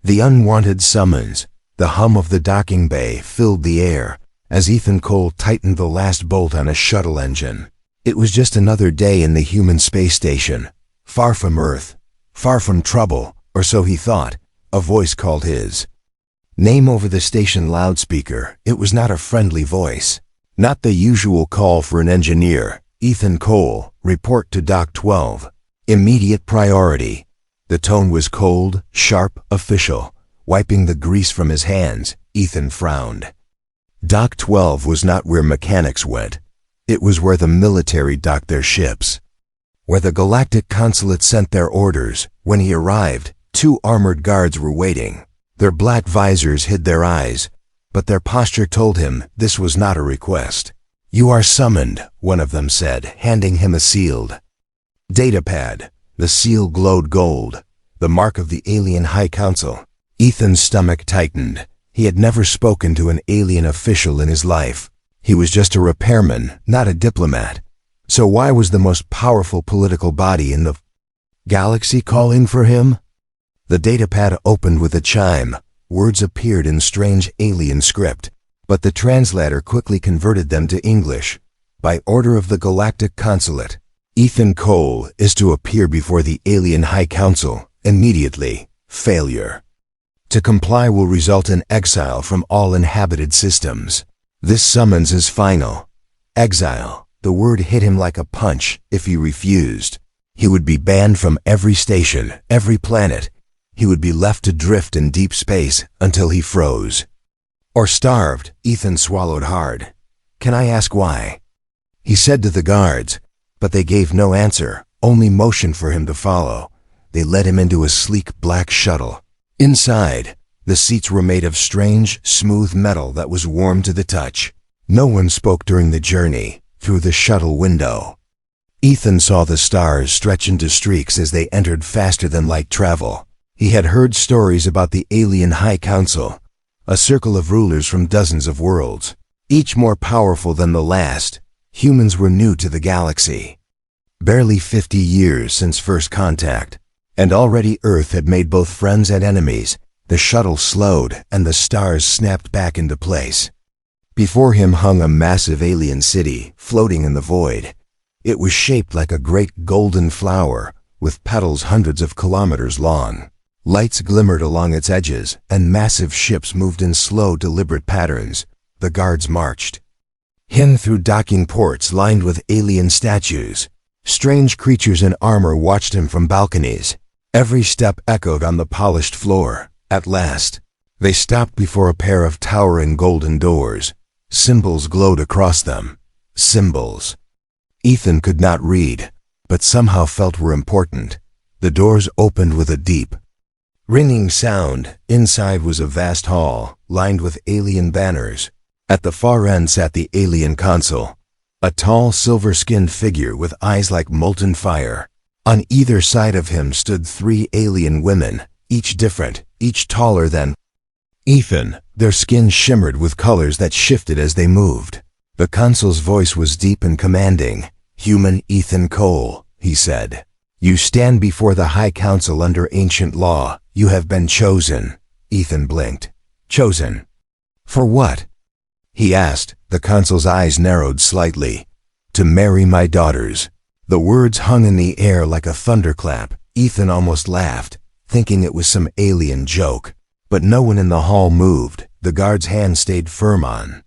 The unwanted summons, the hum of the docking bay filled the air as Ethan Cole tightened the last bolt on a shuttle engine. It was just another day in the human space station, far from Earth, far from trouble, or so he thought. A voice called his name over the station loudspeaker. It was not a friendly voice, not the usual call for an engineer. Ethan Cole, report to Dock 12. Immediate priority. The tone was cold, sharp, official. Wiping the grease from his hands, Ethan frowned. Dock 12 was not where mechanics went. It was where the military docked their ships, where the galactic consulate sent their orders. When he arrived, 2 armored guards were waiting. Their black visors hid their eyes, but their posture told him this was not a request. "You are summoned," one of them said, handing him a sealed datapad. The seal glowed gold, the mark of the alien High Consul. Ethan's stomach tightened. He had never spoken to an alien official in his life. He was just a repairman, not a diplomat. So why was the most powerful political body in the galaxy calling for him? The datapad opened with a chime. Words appeared in strange alien script, but the translator quickly converted them to English. By order of the Galactic Consulate, Ethan Cole is to appear before the alien High Council immediately. Failure to comply will result in exile from all inhabited systems. This summons is final. Exile. The word hit him like a punch. If he refused, he would be banned from every station, every planet. He would be left to drift in deep space until he froze. Or starved. Ethan swallowed hard. "Can I ask why?" he said to the guards, but they gave no answer, only motion for him to follow. They led him into a sleek black shuttle. Inside, the seats were made of strange, smooth metal that was warm to the touch. No one spoke during the journey. Through the shuttle window, Ethan saw the stars stretch into streaks as they entered faster than light travel. He had heard stories about the alien High Council, a circle of rulers from dozens of worlds, each more powerful than the last. Humans were new to the galaxy. Barely 50 years since first contact, and already Earth had made both friends and enemies. The shuttle slowed, and the stars snapped back into place. Before him hung a massive alien city, floating in the void. It was shaped like a great golden flower, with petals hundreds of kilometers long. Lights glimmered along its edges, and massive ships moved in slow, deliberate patterns. The guards marched him through docking ports lined with alien statues. Strange creatures in armor watched him from balconies. Every step echoed on the polished floor. At last, they stopped before a pair of towering golden doors. Symbols glowed across them. Symbols Ethan could not read, but somehow felt were important. The doors opened with a deep, ringing sound. Inside was a vast hall, lined with alien banners. At the far end sat the alien consul, a tall, silver-skinned figure with eyes like molten fire. On either side of him stood 3 alien women, each different, each taller than Ethan. Their skin shimmered with colors that shifted as they moved. The consul's voice was deep and commanding. "Human Ethan Cole," he said. "You stand before the High Council under ancient law. You have been chosen." Ethan blinked. "Chosen? For what?" he asked. The consul's eyes narrowed slightly. "To marry my daughters." The words hung in the air like a thunderclap. Ethan almost laughed, thinking it was some alien joke. But no one in the hall moved. The guards' hands stayed firm on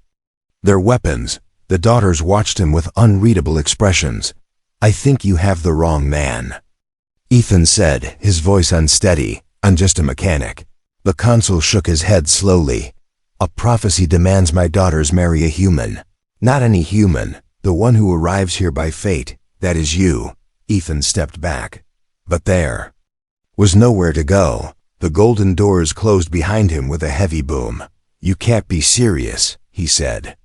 their weapons. The daughters watched him with unreadable expressions. "I think you have the wrong man," Ethan said, his voice unsteady. "I'm just a mechanic." The consul shook his head slowly. "A prophecy demands my daughters marry a human. Not any human, the one who arrives here by fate. That is you." Ethan stepped back. But there was nowhere to go. The golden doors closed behind him with a heavy boom. "You can't be serious," he said.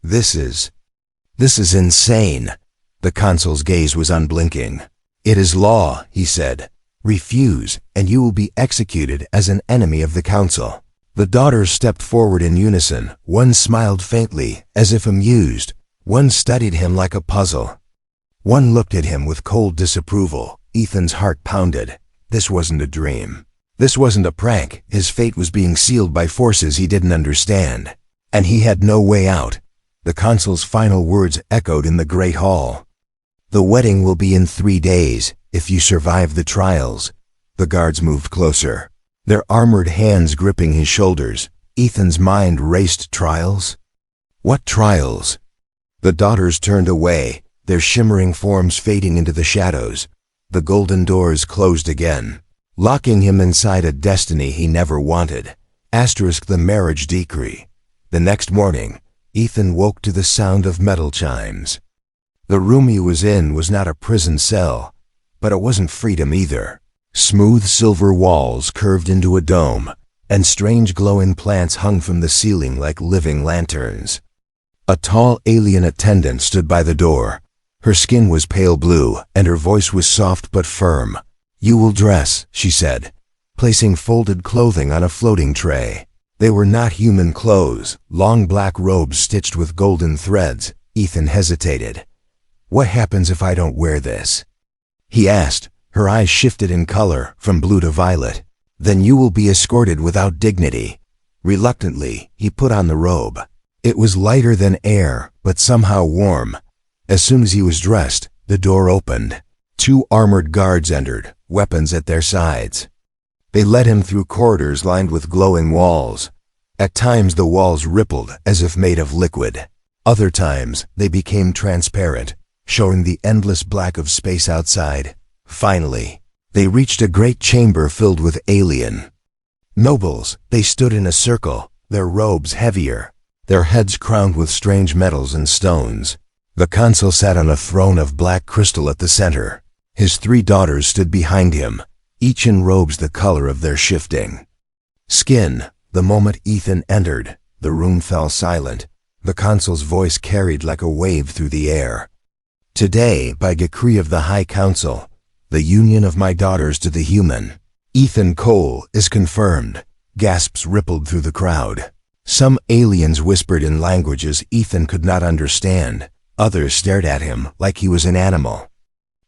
This is insane." The consul's gaze was unblinking. "It is law," he said. "Refuse, and you will be executed as an enemy of the council." The daughters stepped forward in unison. One smiled faintly, as if amused. One studied him like a puzzle. One looked at him with cold disapproval. Ethan's heart pounded. This wasn't a dream. This wasn't a prank. His fate was being sealed by forces he didn't understand. And he had no way out. The consul's final words echoed in the great hall. "The wedding will be in 3 days, if you survive the trials." The guards moved closer, their armored hands gripping his shoulders. Ethan's mind raced. Trials? What trials? The daughters turned away, their shimmering forms fading into the shadows. The golden doors closed again, locking him inside a destiny he never wanted. The marriage decree. The next morning, Ethan woke to the sound of metal chimes. The room he was in was not a prison cell, but it wasn't freedom either. Smooth silver walls curved into a dome, and strange glowing plants hung from the ceiling like living lanterns. A tall alien attendant stood by the door. Her skin was pale blue, and her voice was soft but firm. "You will dress," she said, placing folded clothing on a floating tray. They were not human clothes, long black robes stitched with golden threads. Ethan hesitated. "What happens if I don't wear this?" he asked. Her eyes shifted in color, from blue to violet. "Then you will be escorted without dignity." Reluctantly, he put on the robe. It was lighter than air, but somehow warm. As soon as he was dressed, the door opened. 2 armored guards entered, weapons at their sides. They led him through corridors lined with glowing walls. At times the walls rippled as if made of liquid. Other times they became transparent, showing the endless black of space outside. Finally, they reached a great chamber filled with alien nobles. They stood in a circle, their robes heavier, their heads crowned with strange metals and stones. The consul sat on a throne of black crystal at the center. His 3 daughters stood behind him, each in robes the color of their shifting skin. The moment Ethan entered, the room fell silent. The consul's voice carried like a wave through the air. "Today, by decree of the High Consul, the union of my daughters to the human, Ethan Cole, is confirmed." Gasps rippled through the crowd. Some aliens whispered in languages Ethan could not understand. Others stared at him like he was an animal.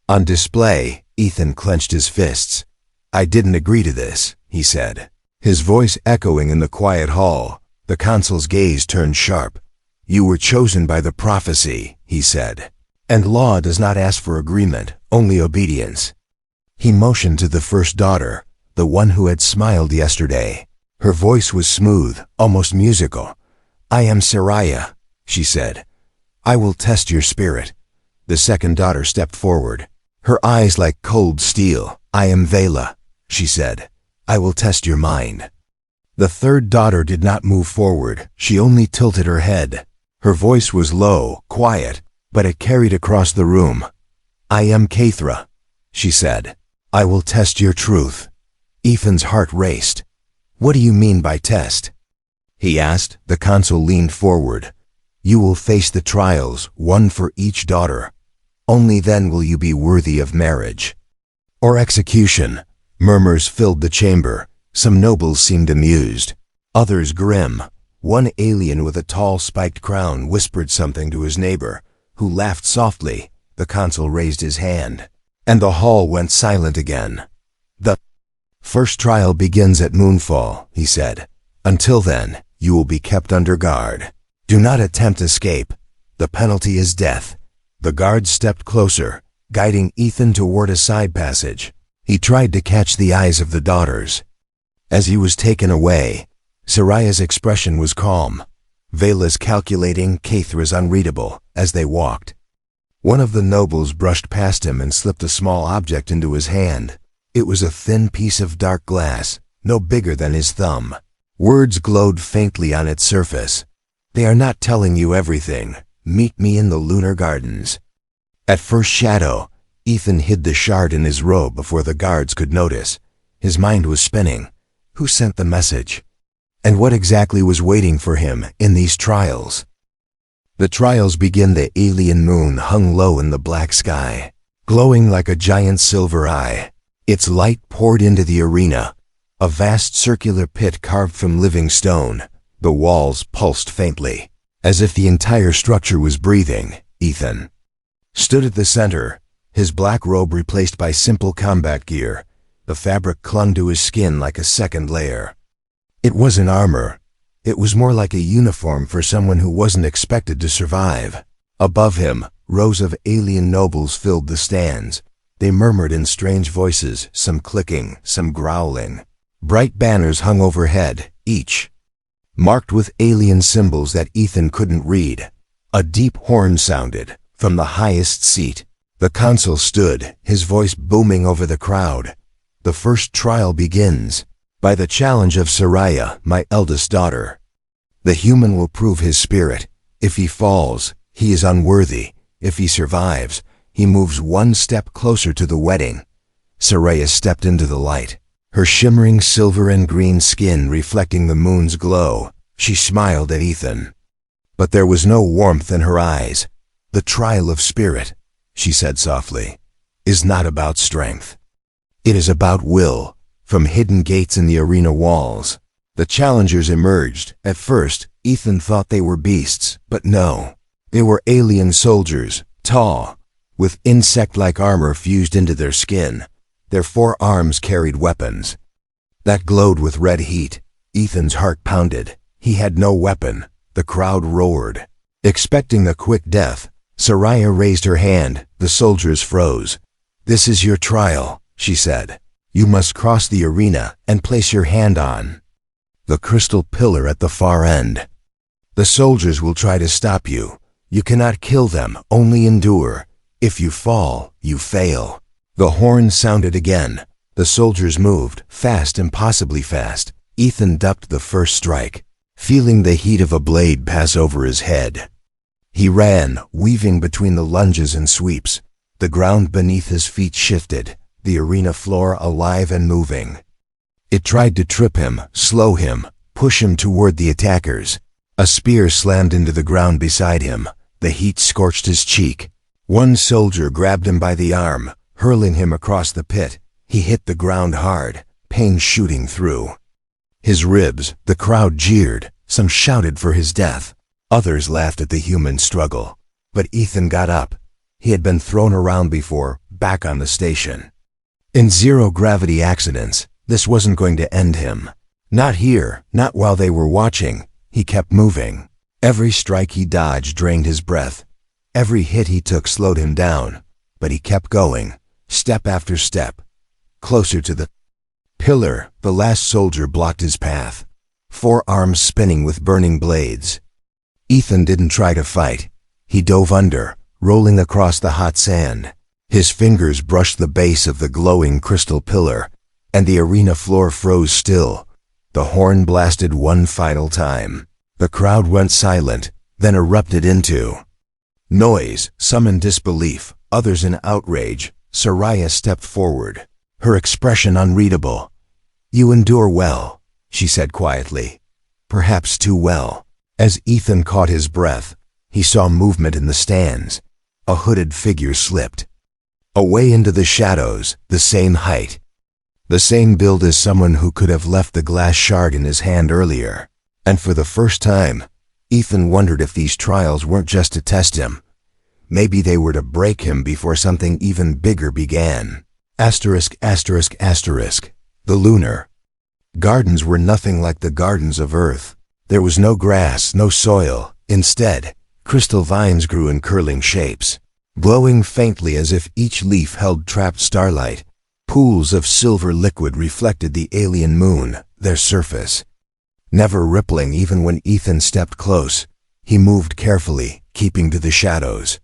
On display, Ethan clenched his fists. "I didn't agree to this," he said, his voice echoing in the quiet hall. The consul's gaze turned sharp. "You were chosen by the prophecy," he said, "and law does not ask for agreement, only obedience." He motioned to the first daughter, the one who had smiled yesterday. Her voice was smooth, almost musical. "I am Saraya," she said. "I will test your spirit." The second daughter stepped forward, her eyes like cold steel. "I am Vela," she said. "I will test your mind." The third daughter did not move forward. She only tilted her head. Her voice was low, quiet, but it carried across the room. "I am Kathra," she said. "I will test your truth." Ethan's heart raced. "What do you mean by test?" he asked. The consul leaned forward. "You will face the trials, one for each daughter. Only then will you be worthy of marriage or execution." Murmurs filled the chamber. Some nobles seemed amused, others grim. One alien with a tall spiked crown whispered something to his neighbor, who laughed softly. The consul raised his hand, and the hall went silent again. "The first trial begins at moonfall," he said. "Until then, you will be kept under guard. Do not attempt escape. The penalty is death." The guards stepped closer, guiding Ethan toward a side passage. He tried to catch the eyes of the daughters. As he was taken away, Saraya's expression was calm, Vela's calculating, Kathra's unreadable. As they walked, one of the nobles brushed past him and slipped a small object into his hand. It was a thin piece of dark glass, no bigger than his thumb. Words glowed faintly on its surface. "They are not telling you everything. Meet me in the lunar gardens." At first shadow, Ethan hid the shard in his robe before the guards could notice. His mind was spinning. Who sent the message? And what exactly was waiting for him in these trials? The trials begin. The alien moon hung low in the black sky, glowing like a giant silver eye. Its light poured into the arena, a vast circular pit carved from living stone. The walls pulsed faintly, as if the entire structure was breathing. Ethan stood at the center, his black robe replaced by simple combat gear. The fabric clung to his skin like a second layer. It wasn't armor. It was more like a uniform for someone who wasn't expected to survive. Above him, rows of alien nobles filled the stands. They murmured in strange voices, some clicking, some growling. Bright banners hung overhead, each marked with alien symbols that Ethan couldn't read. A deep horn sounded from the highest seat. The consul stood, his voice booming over the crowd. The first trial begins. By the challenge of Soraya, my eldest daughter. The human will prove his spirit. If he falls, he is unworthy. If he survives, he moves one step closer to the wedding. Soraya stepped into the light, her shimmering silver and green skin reflecting the moon's glow. She smiled at Ethan. But there was no warmth in her eyes. The trial of spirit, she said softly, is not about strength. It is about will. From hidden gates in the arena walls, the challengers emerged. At first, Ethan thought they were beasts, but no. They were alien soldiers, tall, with insect-like armor fused into their skin. Their 4 arms carried weapons that glowed with red heat. Ethan's heart pounded. He had no weapon. The crowd roared, expecting a quick death. Soraya raised her hand. The soldiers froze. "This is your trial," she said. "You must cross the arena and place your hand on the crystal pillar at the far end. The soldiers will try to stop you. You cannot kill them, only endure. If you fall, you fail." The horn sounded again. The soldiers moved, fast, impossibly fast. Ethan ducked the first strike, feeling the heat of a blade pass over his head. He ran, weaving between the lunges and sweeps. The ground beneath his feet shifted, the arena floor alive and moving. It tried to trip him, slow him, push him toward the attackers. A spear slammed into the ground beside him. The heat scorched his cheek. One soldier grabbed him by the arm, hurling him across the pit. He hit the ground hard, pain shooting through his ribs. The crowd jeered. Some shouted for his death. Others laughed at the human struggle. But Ethan got up. He had been thrown around before, back on the station. In zero-gravity accidents, this wasn't going to end him. Not here, not while they were watching. He kept moving. Every strike he dodged drained his breath. Every hit he took slowed him down. But he kept going, step after step, closer to the pillar. The last soldier blocked his path, 4 arms spinning with burning blades. Ethan didn't try to fight. He dove under, rolling across the hot sand. His fingers brushed the base of the glowing crystal pillar, and the arena floor froze still. The horn blasted one final time. The crowd went silent, then erupted into noise, some in disbelief, others in outrage. Soraya stepped forward, her expression unreadable. "You endure well," she said quietly. "Perhaps too well." As Ethan caught his breath, he saw movement in the stands. A hooded figure slipped away into the shadows, the same height, the same build as someone who could have left the glass shard in his hand earlier. And for the first time, Ethan wondered if these trials weren't just to test him. Maybe they were to break him before something even bigger began. ****. The lunar gardens were nothing like the gardens of Earth. There was no grass, no soil. Instead, crystal vines grew in curling shapes, glowing faintly as if each leaf held trapped starlight. Pools of silver liquid reflected the alien moon, their surface never rippling even when Ethan stepped close. He moved carefully, keeping to the shadows.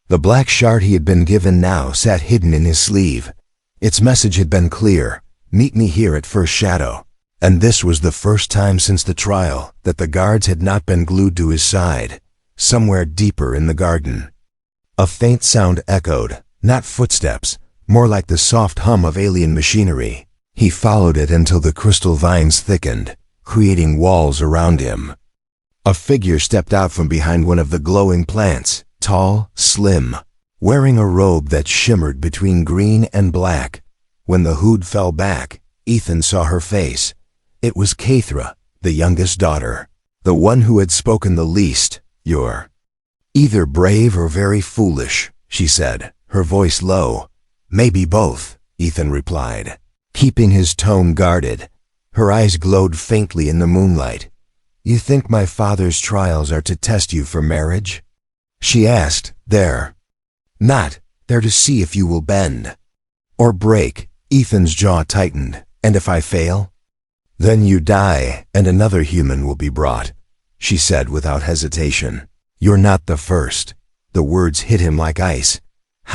The black shard he had been given now sat hidden in his sleeve. Its message had been clear: "Meet me here at first shadow." And this was the first time since the trial that the guards had not been glued to his side. Somewhere deeper in the garden, a faint sound echoed, not footsteps, more like the soft hum of alien machinery. He followed it until the crystal vines thickened, creating walls around him. A figure stepped out from behind one of the glowing plants, tall, slim, wearing a robe that shimmered between green and black. When the hood fell back, Ethan saw her face. It was Kathra, the youngest daughter, the one who had spoken the least. "You're either brave or very foolish," she said, her voice low. "Maybe both," Ethan replied. keeping his tone guarded. Her eyes glowed faintly in the moonlight. "You think my father's trials are to test you for marriage?" she asked. "They're not. They're to see if you will bend or break." Ethan's jaw tightened. "And if I fail?" "Then you die, and another human will be brought," she said without hesitation. "You're not the first." The words hit him like ice.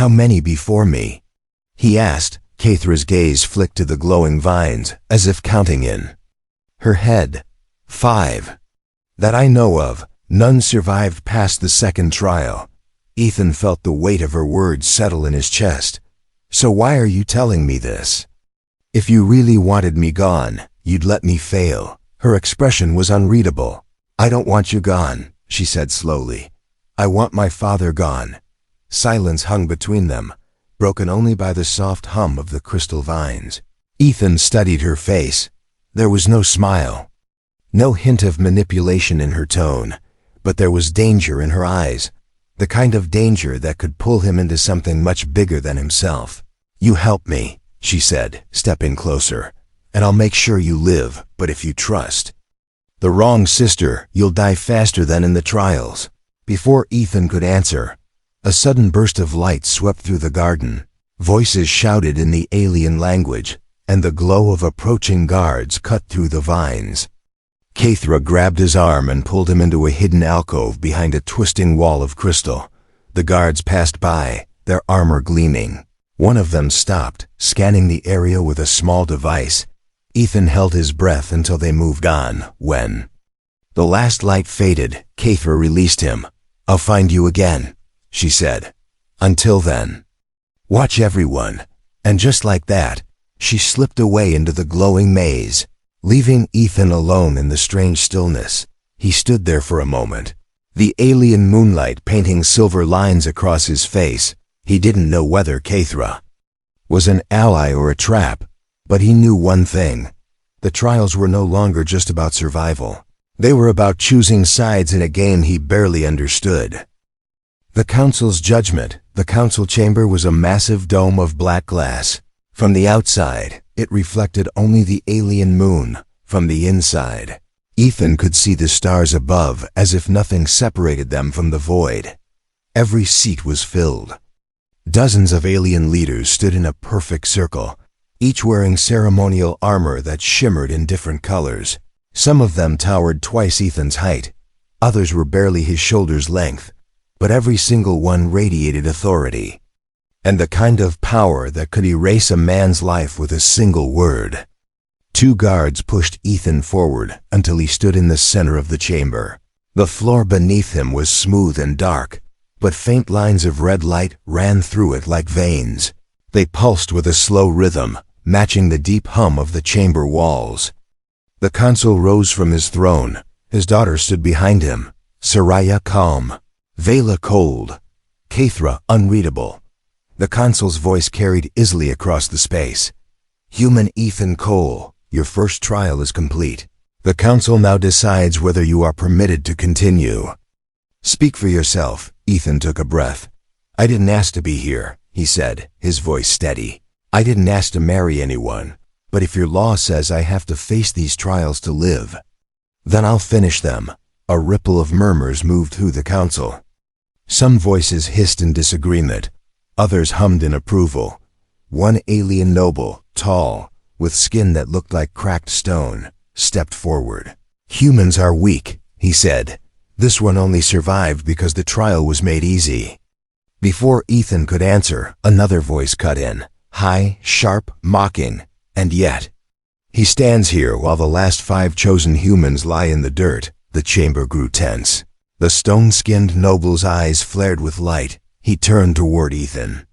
"How many before me?" he asked. Caithra's gaze flicked to the glowing vines, as if counting in her head. "5. That I know of. None survived past the second trial." Ethan felt the weight of her words settle in his chest. "So why are you telling me this? If you really wanted me gone, you'd let me fail." Her expression was unreadable. "I don't want you gone," she said slowly. "I want my father gone." Silence hung between them, broken only by the soft hum of the crystal vines. Ethan studied her face. There was no smile, no hint of manipulation in her tone, but there was danger in her eyes, the kind of danger that could pull him into something much bigger than himself. "You help me," she said, stepping closer, "and I'll make sure you live, but if you trust the wrong sister, you'll die faster than in the trials." Before Ethan could answer, a sudden burst of light swept through the garden. Voices shouted in the alien language, and the glow of approaching guards cut through the vines. Caithra grabbed his arm and pulled him into a hidden alcove behind a twisting wall of crystal. The guards passed by, their armor gleaming. One of them stopped, scanning the area with a small device. Ethan held his breath until they moved on. When the last light faded, Caithra released him. "I'll find you again," she said. "Until then, watch everyone." And just like that, she slipped away into the glowing maze, leaving Ethan alone in the strange stillness. He stood there for a moment, the alien moonlight painting silver lines across his face. He didn't know whether Caithra was an ally or a trap, but he knew one thing. The trials were no longer just about survival. They were about choosing sides in a game he barely understood. The Council's judgment. The council chamber was a massive dome of black glass. From the outside, it reflected only the alien moon. From the inside, Ethan could see the stars above as if nothing separated them from the void. Every seat was filled. Dozens of alien leaders stood in a perfect circle, each wearing ceremonial armor that shimmered in different colors. Some of them towered twice Ethan's height. Others were barely his shoulder's length, but every single one radiated authority, and the kind of power that could erase a man's life with a single word. 2 guards pushed Ethan forward until he stood in the center of the chamber. The floor beneath him was smooth and dark, but faint lines of red light ran through it like veins. They pulsed with a slow rhythm, matching the deep hum of the chamber walls. The consul rose from his throne. His daughter stood behind him, Soraya calm, Vela cold, Caithra unreadable. The consul's voice carried easily across the space. "Human Ethan Cole, your first trial is complete. The council now decides whether you are permitted to continue." "Speak for yourself." Ethan took a breath. "I didn't ask to be here," he said, his voice steady. "I didn't ask to marry anyone. But if your law says I have to face these trials to live, then I'll finish them." A ripple of murmurs moved through the council. Some voices hissed in disagreement. Others hummed in approval. One alien noble, tall, with skin that looked like cracked stone, stepped forward. "Humans are weak," he said. "This one only survived because the trial was made easy." Before Ethan could answer, another voice cut in, high, sharp, mocking. "And yet, he stands here while the last 5 chosen humans lie in the dirt." The chamber grew tense. The stone-skinned noble's eyes flared with light. He turned toward Ethan,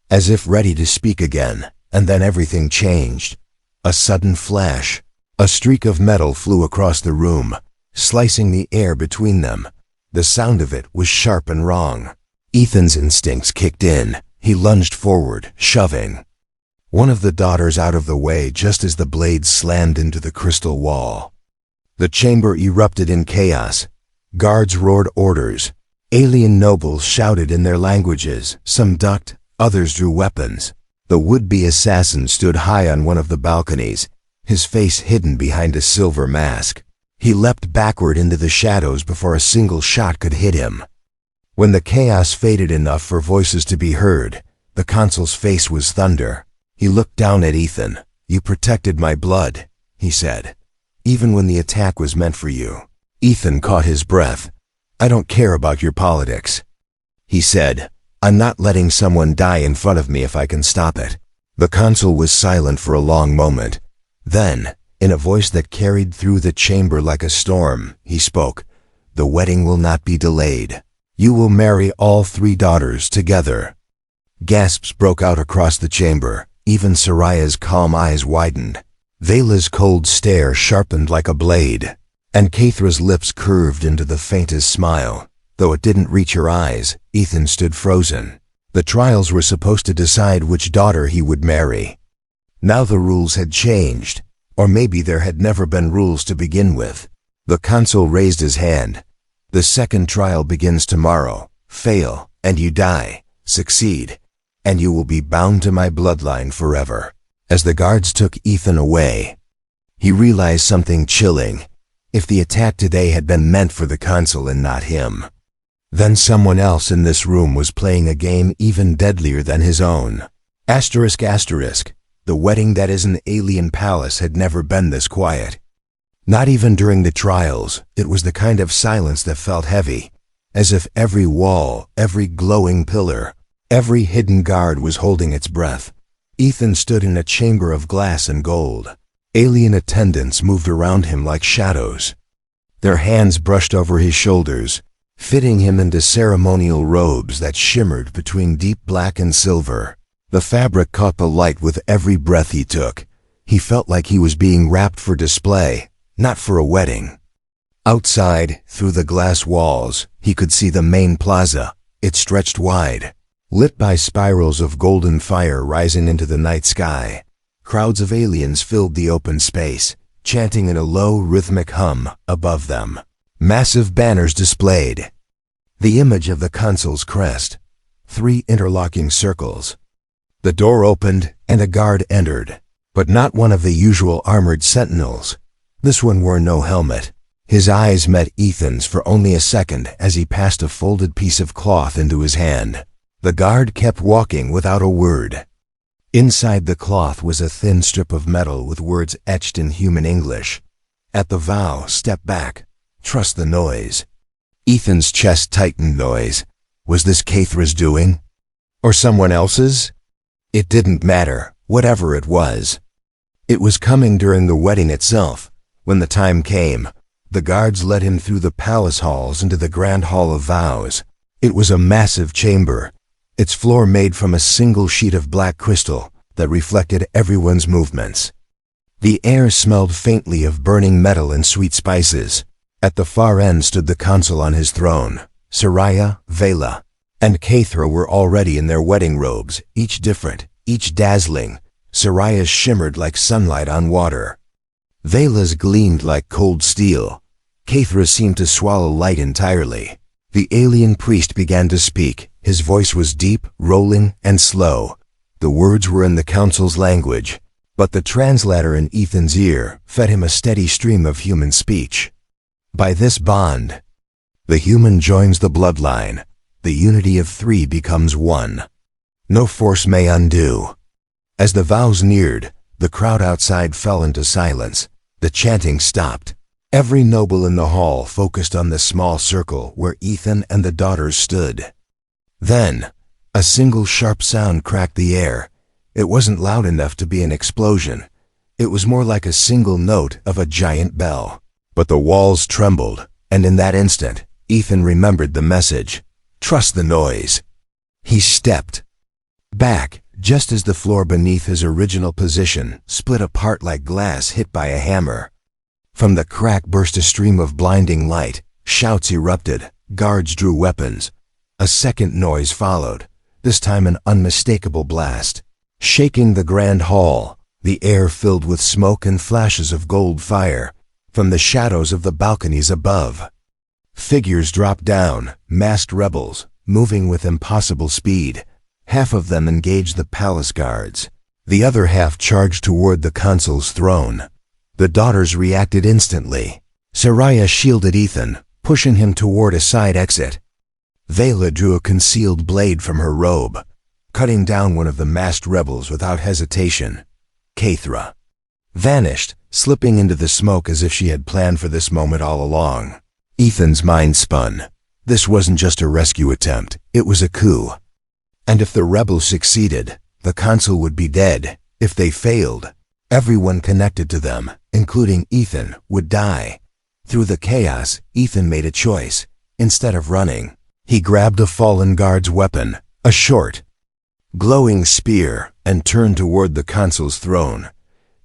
as if ready to speak again, and then everything changed. A sudden flash. A streak of metal flew across the room, slicing the air between them. The sound of it was sharp and wrong. Ethan's instincts kicked in. He lunged forward, shoving one of the daughters out of the way just as the blade slammed into the crystal wall. The chamber erupted in chaos. Guards roared orders. Alien nobles shouted in their languages. Some ducked, others drew weapons. The would-be assassin stood high on one of the balconies, his face hidden behind a silver mask. He leapt backward into the shadows before a single shot could hit him. When the chaos faded enough for voices to be heard, the consul's face was thunder. He looked down at Ethan. "You protected my blood," he said, "even when the attack was meant for you." Ethan caught his breath. "I don't care about your politics," he said. "I'm not letting someone die in front of me if I can stop it." The consul was silent for a long moment. Then, in a voice that carried through the chamber like a storm, he spoke. "The wedding will not be delayed. You will marry all 3 daughters together." Gasps broke out across the chamber. Even Soraya's calm eyes widened. Vela's cold stare sharpened like a blade, and Kathra's lips curved into the faintest smile. Though it didn't reach her eyes, Ethan stood frozen. The trials were supposed to decide which daughter he would marry. Now the rules had changed, or maybe there had never been rules to begin with. The consul raised his hand. "The second trial begins tomorrow. Fail, and you die. Succeed, and you will be bound to my bloodline forever." As the guards took Ethan away, he realized something chilling. If the attack today had been meant for the consul and not him, then someone else in this room was playing a game even deadlier than his own. ***, the wedding that is an alien palace had never been this quiet. Not even during the trials. It was the kind of silence that felt heavy, as if every wall, every glowing pillar, every hidden guard was holding its breath. Ethan stood in a chamber of glass and gold. Alien attendants moved around him like shadows. Their hands brushed over his shoulders, fitting him into ceremonial robes that shimmered between deep black and silver. The fabric caught the light with every breath he took. He felt like he was being wrapped for display, not for a wedding. Outside, through the glass walls, he could see the main plaza. It stretched wide, lit by spirals of golden fire rising into the night sky. Crowds of aliens filled the open space, chanting in a low, rhythmic hum above them. Massive banners displayed the image of the consul's crest, 3 interlocking circles. The door opened, and a guard entered, but not one of the usual armored sentinels. This one wore no helmet. His eyes met Ethan's for only a second as he passed a folded piece of cloth into his hand. The guard kept walking without a word. Inside the cloth was a thin strip of metal with words etched in human English. At the vow, step back. Trust the noise. Ethan's chest tightened. Noise. Was this Kathra's doing? Or someone else's? It didn't matter, whatever it was. It was coming during the wedding itself. When the time came, the guards led him through the palace halls into the grand hall of vows. It was a massive chamber, its floor made from a single sheet of black crystal that reflected everyone's movements. The air smelled faintly of burning metal and sweet spices. At the far end stood the consul on his throne. Soraya, Vela, and Kathra were already in their wedding robes, each different, each dazzling. Soraya's shimmered like sunlight on water. Vela's gleamed like cold steel. Kathra seemed to swallow light entirely. The alien priest began to speak. His voice was deep, rolling, and slow. The words were in the council's language, but the translator in Ethan's ear fed him a steady stream of human speech. By this bond, the human joins the bloodline. The unity of 3 becomes one. No force may undo. As the vows neared, the crowd outside fell into silence. The chanting stopped. Every noble in the hall focused on the small circle where Ethan and the daughters stood. Then, a single sharp sound cracked the air. It wasn't loud enough to be an explosion. It was more like a single note of a giant bell. But the walls trembled, and in that instant, Ethan remembered the message. Trust the noise. He stepped back, just as the floor beneath his original position split apart like glass hit by a hammer. From the crack burst a stream of blinding light. Shouts erupted. Guards drew weapons. A second noise followed, this time an unmistakable blast. Shaking the grand hall, the air filled with smoke and flashes of gold fire from the shadows of the balconies above. Figures dropped down, masked rebels, moving with impossible speed. Half of them engaged the palace guards. The other half charged toward the consul's throne. The daughters reacted instantly. Soraya shielded Ethan, pushing him toward a side exit. Vela drew a concealed blade from her robe, cutting down one of the masked rebels without hesitation. Kathra vanished, slipping into the smoke as if she had planned for this moment all along. Ethan's mind spun. This wasn't just a rescue attempt, it was a coup. And if the rebels succeeded, the consul would be dead. If they failed, everyone connected to them, including Ethan, would die. Through the chaos, Ethan made a choice. Instead of running, he grabbed a fallen guard's weapon, a short, glowing spear, and turned toward the consul's throne.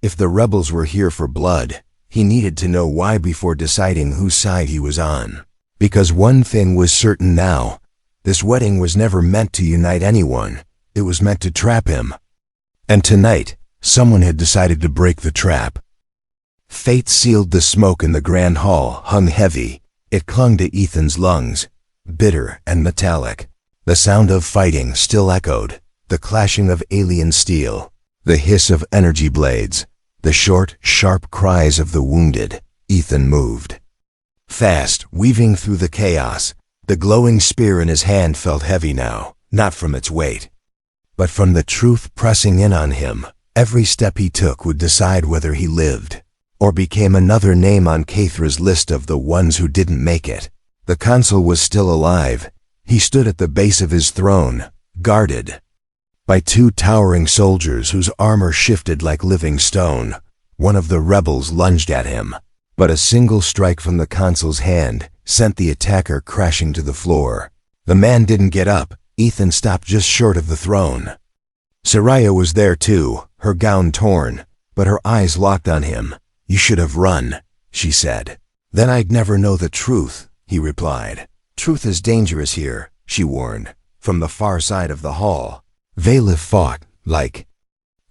If the rebels were here for blood, he needed to know why before deciding whose side he was on. Because one thing was certain now, this wedding was never meant to unite anyone, it was meant to trap him. And tonight, someone had decided to break the trap. Fate sealed the smoke in the grand hall, hung heavy. It clung to Ethan's lungs, bitter and metallic. The sound of fighting still echoed, the clashing of alien steel, the hiss of energy blades, the short, sharp cries of the wounded. Ethan moved fast, weaving through the chaos. The glowing spear in his hand felt heavy now, not from its weight, but from the truth pressing in on him. Every step he took would decide whether he lived, or became another name on Kathra's list of the ones who didn't make it. The consul was still alive. He stood at the base of his throne, guarded by two towering soldiers whose armor shifted like living stone. One of the rebels lunged at him, but a single strike from the consul's hand sent the attacker crashing to the floor. The man didn't get up. Ethan stopped just short of the throne. Soraya was there too, her gown torn, but her eyes locked on him. "You should have run," she said. "Then I'd never know the truth," he replied. "Truth is dangerous here," she warned, from the far side of the hall. Vela fought, like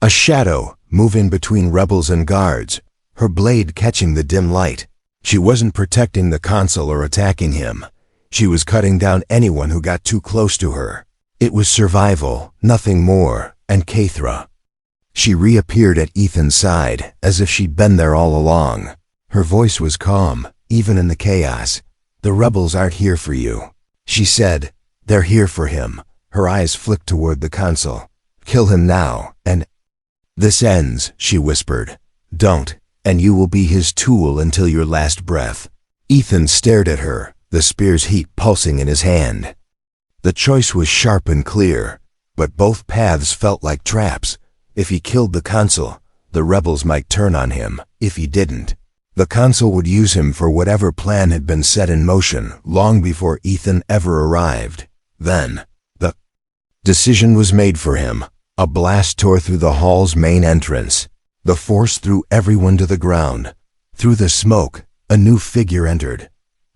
a shadow, moving between rebels and guards, her blade catching the dim light. She wasn't protecting the consul or attacking him. She was cutting down anyone who got too close to her. It was survival, nothing more. And Kathra. She reappeared at Ethan's side, as if she'd been there all along. Her voice was calm, even in the chaos. "The rebels aren't here for you," she said. "They're here for him." Her eyes flicked toward the consul. "Kill him now, and this ends," she whispered. "Don't, and you will be his tool until your last breath." Ethan stared at her, the spear's heat pulsing in his hand. The choice was sharp and clear, but both paths felt like traps. If he killed the consul, the rebels might turn on him. If he didn't, the consul would use him for whatever plan had been set in motion long before Ethan ever arrived. Then, the decision was made for him. A blast tore through the hall's main entrance. The force threw everyone to the ground. Through the smoke, a new figure entered.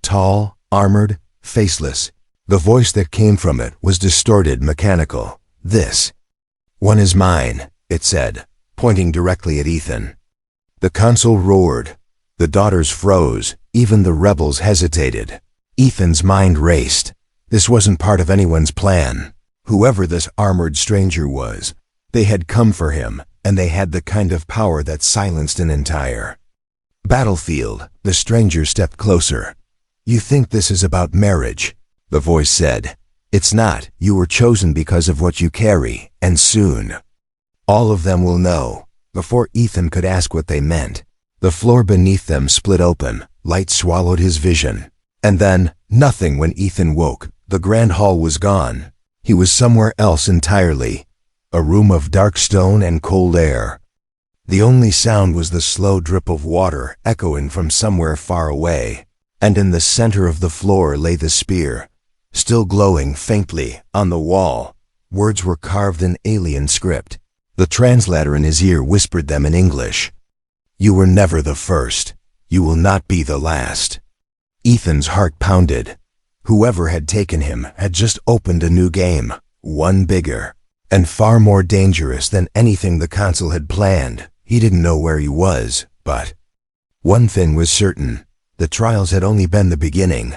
Tall, armored, faceless. The voice that came from it was distorted, mechanical. "This one is mine," it said, pointing directly at Ethan. The consul roared. The daughters froze. Even the rebels hesitated. Ethan's mind raced. This wasn't part of anyone's plan. Whoever this armored stranger was, they had come for him, and they had the kind of power that silenced an entire battlefield. The stranger stepped closer. "You think this is about marriage," the voice said. "It's not. You were chosen because of what you carry, and soon all of them will know." Before Ethan could ask what they meant, the floor beneath them split open. Light swallowed his vision. And then, nothing. When Ethan woke, the grand hall was gone. He was somewhere else entirely. A room of dark stone and cold air. The only sound was the slow drip of water echoing from somewhere far away. And in the center of the floor lay the spear, still glowing faintly on the wall. Words were carved in alien script. The translator in his ear whispered them in English. "You were never the first. You will not be the last." Ethan's heart pounded. Whoever had taken him had just opened a new game, one bigger and far more dangerous than anything the consul had planned. He didn't know where he was, but one thing was certain. The trials had only been the beginning.